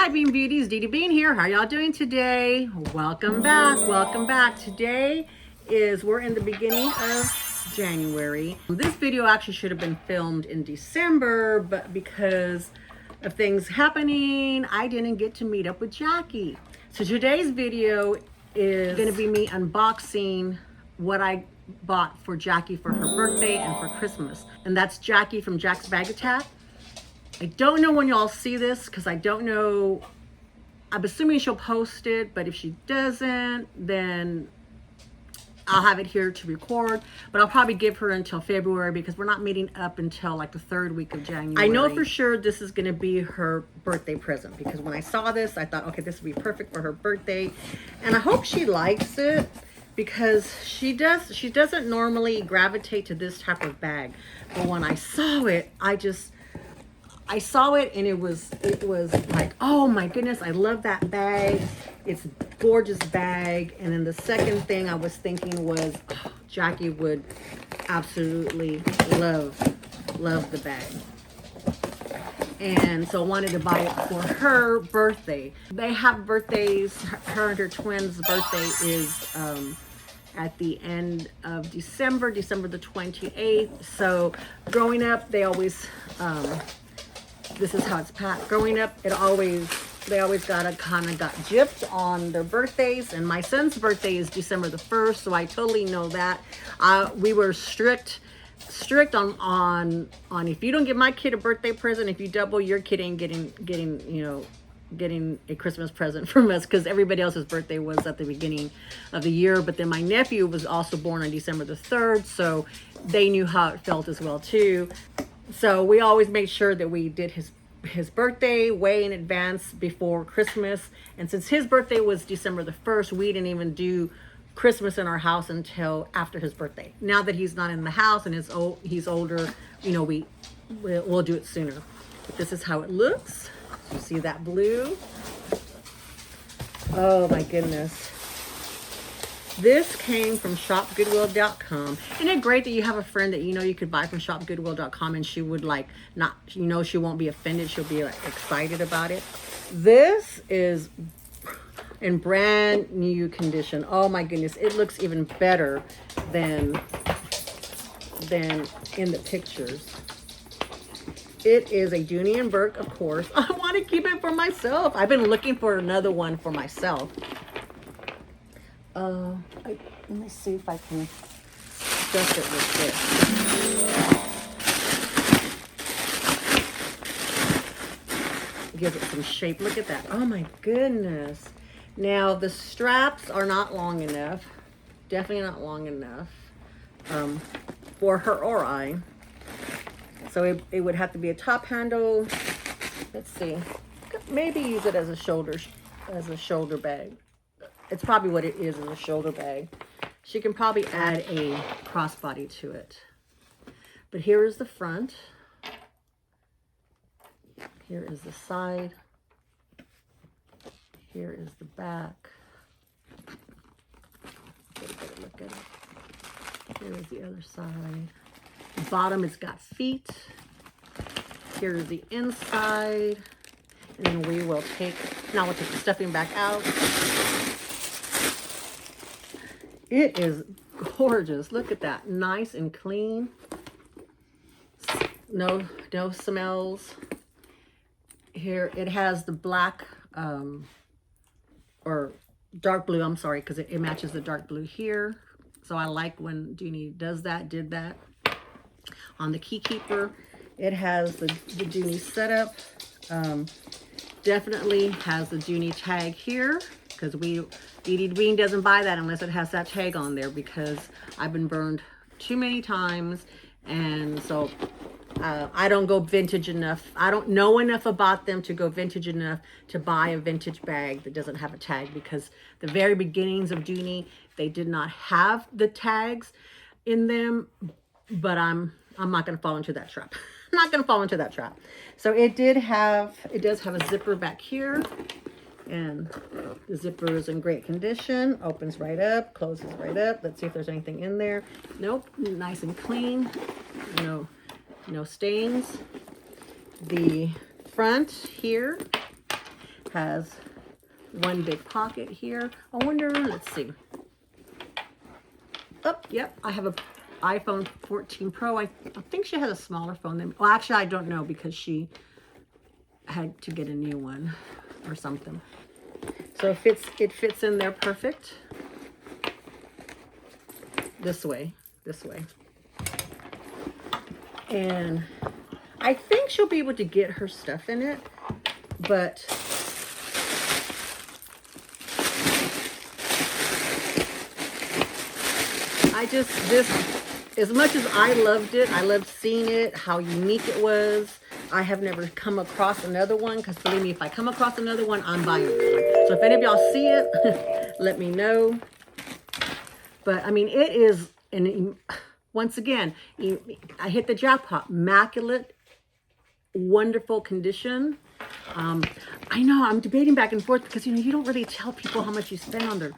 Hi Bean Beauties, Dee Dee Bean here. How y'all doing today? Welcome back, welcome back. Today we're in the beginning of January. This video actually should have been filmed in December, but because of things happening, I didn't get to meet up with Jackie. So today's video is gonna be me unboxing what I bought for Jackie for her birthday and for Christmas. And that's Jackie from Jack's Bag Attack. I don't know when y'all see this because I don't know. I'm assuming she'll post it, but if she doesn't, then I'll have it here to record. But I'll probably give her until February because we're not meeting up until like the third week of January. I know for sure this is going to be her birthday present because when I saw this, I thought, okay, this would be perfect for her birthday. And I hope she likes it because she doesn't normally gravitate to this type of bag. But when I saw it, I saw it and it was like, oh my goodness, I love that bag. It's a gorgeous bag. And then the second thing I was thinking was, oh, Jackie would absolutely love the bag. And so I wanted to buy it for her birthday. They have birthdays. Her and her twins' birthday is at the end of December the 28th. So growing up, they always, this is how it's packed. Growing up, they always got gypped on their birthdays, and my son's birthday is December the 1st, so I totally know that. We were strict on if you don't give my kid a birthday present, if you double, your kid ain't getting a Christmas present from us, because everybody else's birthday was at the beginning of the year. But then my nephew was also born on December the 3rd, so they knew how it felt as well too. So we always made sure that we did his birthday way in advance before Christmas. And since his birthday was December the 1st, we didn't even do Christmas in our house until after his birthday. Now that he's not in the house and he's older, we'll do it sooner. But this is how it looks. You see that blue? Oh my goodness. This came from shopgoodwill.com. Isn't it great that you have a friend that you could buy from shopgoodwill.com and she would she won't be offended. She'll be excited about it. This is in brand new condition. Oh my goodness. It looks even better than in the pictures. It is a Dooney and Bourke, of course. I want to keep it for myself. I've been looking for another one for myself. Let me see if I can adjust it with this. Give it some shape. Look at that. Oh my goodness. Now the straps are not long enough. Definitely not long enough for her or I. So it would have to be a top handle. Let's see. Maybe use it as a shoulder bag. It's probably what it is in the shoulder bag. She can probably add a crossbody to it. But here is the front. Here is the side. Here is the back. Get a better look at it. Here is the other side. The bottom, it's got feet. Here is the inside. And then we'll take the stuffing back out. It is gorgeous. Look at that. Nice and clean. No smells. Here it has the black or dark blue. I'm sorry, because it matches the dark blue here. So I like when Dooney did that. On the key keeper, it has the Dooney setup. Definitely has the Dooney tag here, because Dee Dee Bean doesn't buy that unless it has that tag on there, because I've been burned too many times. And so I don't go vintage enough. I don't know enough about them to go vintage enough to buy a vintage bag that doesn't have a tag, because the very beginnings of Dooney, they did not have the tags in them. But I'm not going to fall into that trap. I'm not going to fall into that trap. So it does have a zipper back here. And the zipper is in great condition. Opens right up, closes right up. Let's see if there's anything in there. Nope, nice and clean. No stains. The front here has one big pocket here. I wonder, let's see. Oh, yep, I have a iPhone 14 Pro. I think she has a smaller phone than, well, actually, I don't know because she had to get a new one or something. So it fits in there perfect. This way. And I think she'll be able to get her stuff in it, but this, as much as I loved it, I loved seeing it, how unique it was, I have never come across another one, because believe me, if I come across another one, I'm buying it. So if any of y'all see it, let me know. But I mean, it is, and once again, I hit the jackpot. Immaculate, wonderful condition. I know I'm debating back and forth because, you know, you don't really tell people how much you spend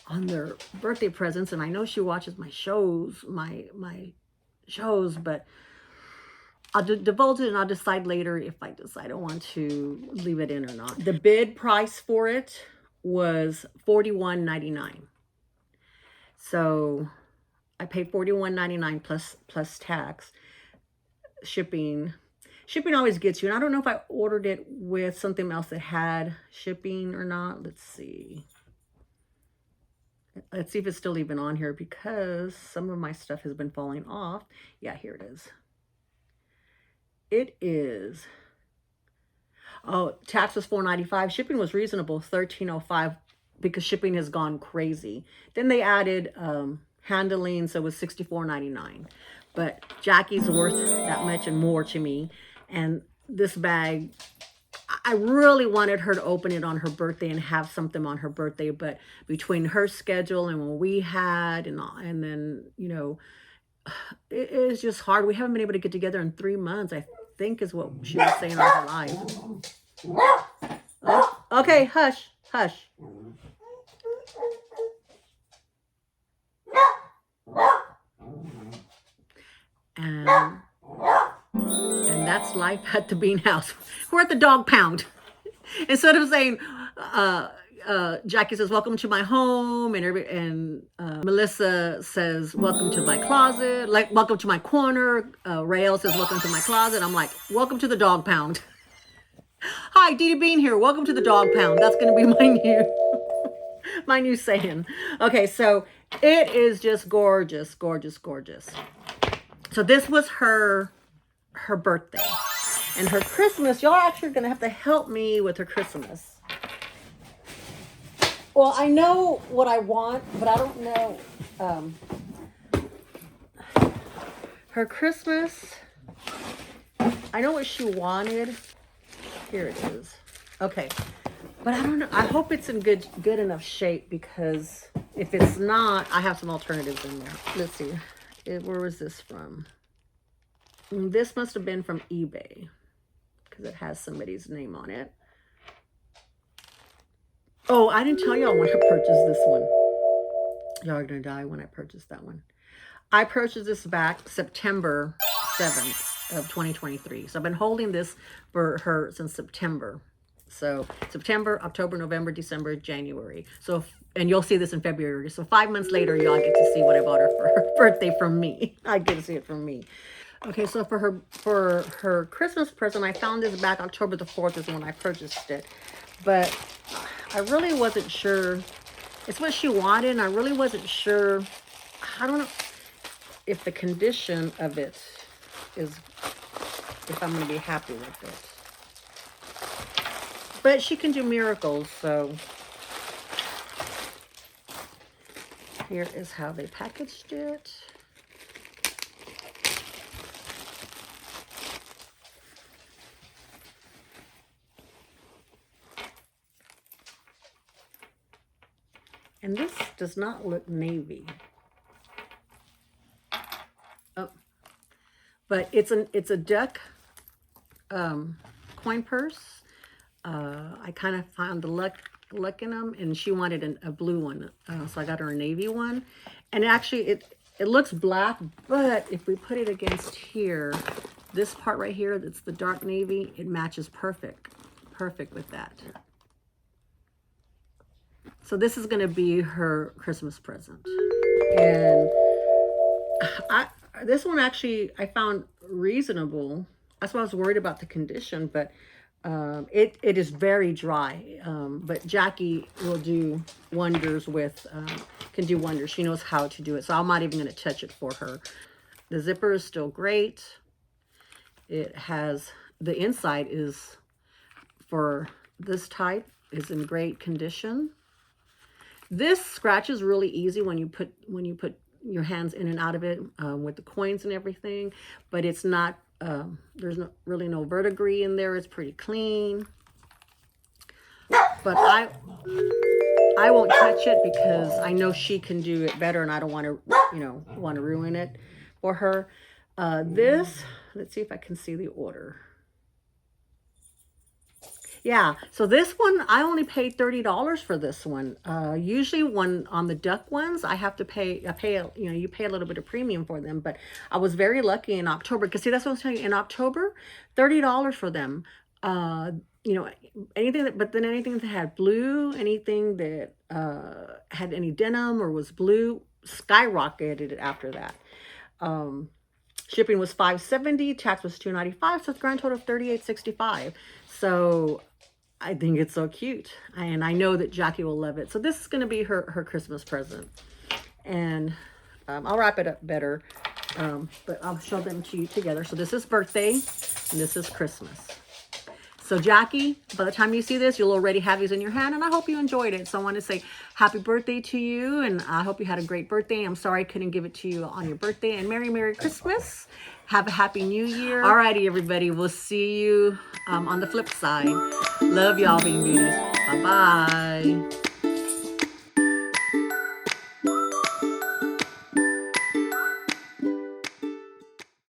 on their birthday presents. And I know she watches my shows, my shows, but I'll divulge it and I'll decide later if I decide I want to leave it in or not. The bid price for it was $41.99. So I paid $41.99 plus tax. Shipping always gets you. And I don't know if I ordered it with something else that had shipping or not. Let's see. Let's see if it's still even on here because some of my stuff has been falling off. Yeah, here it is. It is. Oh, tax was $4.95. Shipping was reasonable, $13.05, because shipping has gone crazy. Then they added handling, so it was $64.99. But Jackie's worth that much and more to me. And this bag, I really wanted her to open it on her birthday and have something on her birthday. But between her schedule and what we had, and then, you know, it is just hard. We haven't been able to get together in 3 months, I think is what she was saying on her live. Oh, okay, hush. And that's life at the Bean House. We're at the dog pound. Instead of saying, Jackie says, welcome to my home, and Melissa says, welcome to my closet, like, welcome to my corner. Rael says, welcome to my closet. I'm like, welcome to the dog pound. Hi, Dee Dee Bean here. Welcome to the dog pound. That's going to be my new saying. Okay, so it is just gorgeous, gorgeous, gorgeous. So this was her birthday. And her Christmas, y'all actually going to have to help me with her Christmas. Well, I know what I want, but I don't know. Her Christmas, I know what she wanted. Here it is. Okay. But I don't know. I hope it's in good enough shape, because if it's not, I have some alternatives in there. Let's see. Where was this from? This must have been from eBay, because it has somebody's name on it. Oh, I didn't tell y'all when I purchased this one. Y'all are going to die when I purchased that one. I purchased this back September 7th of 2023. So I've been holding this for her since September. So September, October, November, December, January. So, and you'll see this in February. So 5 months later, y'all get to see what I bought her for her birthday from me. I get to see it from me. Okay, so for her Christmas present, I found this back October the 4th is when I purchased it. But I really wasn't sure. It's what she wanted, and I really wasn't sure. I don't know if the condition of it is, if I'm going to be happy with it. But she can do miracles, so here is how they packaged it. And this does not look navy. Oh, but it's a duck coin purse. I kind of found the luck in them, and she wanted a blue one, so I got her a navy one. And actually, it looks black, but if we put it against here, this part right here, that's the dark navy, it matches perfect with that. So this is going to be her Christmas present. And this one actually I found reasonable. That's why I was worried about the condition, but it is very dry. But Jackie will do wonders with, can do wonders. She knows how to do it. So I'm not even going to touch it for her. The zipper is still great. It has, the inside is, for this type, is in great condition. This scratches really easy when you put your hands in and out of it with the coins and everything, but it's not, there's really no verdigris in there. It's pretty clean. But I won't touch it because I know she can do it better, and I don't want to, want to ruin it for her. This, let's see if I can see the order. Yeah, so this one, I only paid $30 for this one. Usually when on the duck ones, I have to pay, you pay a little bit of premium for them, but I was very lucky in October, because see, that's what I was telling you, in October, $30 for them. Anything that, but then anything that had blue, anything that had any denim or was blue, skyrocketed after that. Shipping was $5.70, tax was $2.95, so it's a grand total of $38.65. So I think it's so cute, and I know that Jackie will love it. So this is going to be her Christmas present, and I'll wrap it up better, but I'll show them to you together. So this is birthday, and this is Christmas. So Jackie, by the time you see this, you'll already have these in your hand, and I hope you enjoyed it. So I want to say happy birthday to you, and I hope you had a great birthday. I'm sorry I couldn't give it to you on your birthday, and Merry Christmas. Have a Happy New Year. Alrighty, everybody. We'll see you on the flip side. Love y'all, Bean Beauties. Bye-bye.